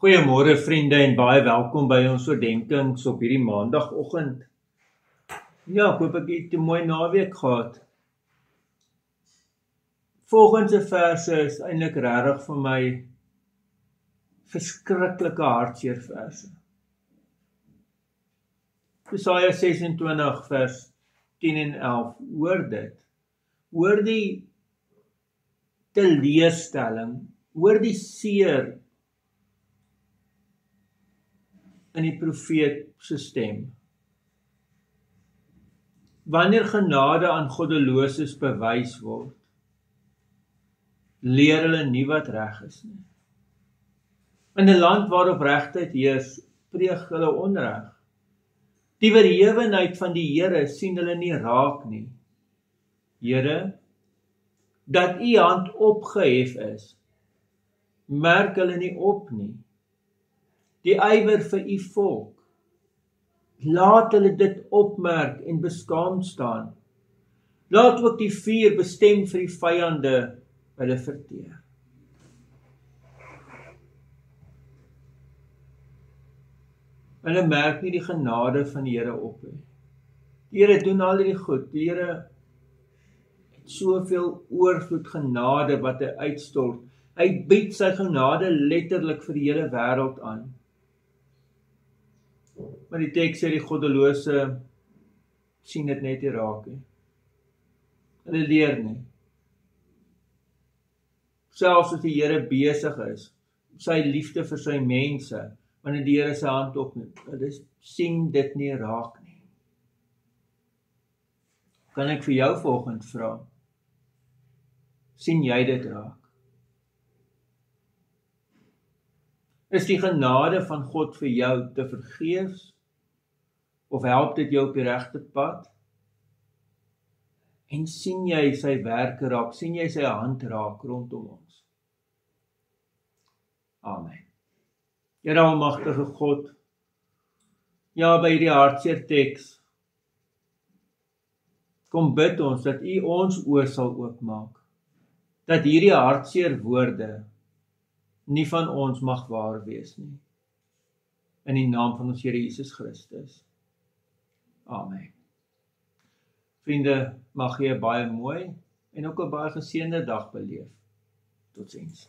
Goeiemôre vriende en baie welkom by ons oordenkings op hierdie maandagoggend. Ja, ek hoop ek het 'n mooi naweek gehad. Volgende verse is eintlik regtig vir my verskriklike hartseer verse. Jesaja 26 vers 10 en 11, hoor dit. Hoor die teleurstelling, hoor die seer in die profeet se stem. Wanneer genade aan goddeloses bewys word, leer hulle nie wat reg is nie. In 'n land waar opregtheid heers, pleeg hulle onreg. Die verhewenheid van die Here sien hulle nie raak nie. Here, dat u hand opgehef is, merk hulle nie op nie. Die ywer vir u volk, laat hulle dit opmerk en beskaamd staan. Laat ook die vuur bestem vir die vyande hulle verteer. Hulle merk nie die genade van die Here op nie. Die Here doen al hierdie goed. Die Here het soveel oorvloed genade wat hy uitstort. Hy bied sy genade letterlik vir die hele wêreld aan. Maar die teks sê die goddelose sien dit net nie raak nie. Hulle leer nie. Selfs as die Here besig is, sy liefde vir sy mense, wanneer die Here sy hand opneem, hulle sien dit nie raak nie. Kan ek vir jou vanoggend vra, sien jy dit raak? Is die genade van God vir jou te vergeefs? Of help dit jou op die regte pad? En sien jy sy werke raak? Sien jy sy hand raak rondom ons? Amen. Here almagtige God, ja, by die hartseer teks, kom bid ons dat u ons oë sal oopmaak, dat hierdie hartseer woorde nie van ons mag waar wees nie. In die naam van ons Here Jesus Christus. Amen. Vriende, mag jy 'n baie mooi en ook 'n baie geseënde dag beleef. Totsiens.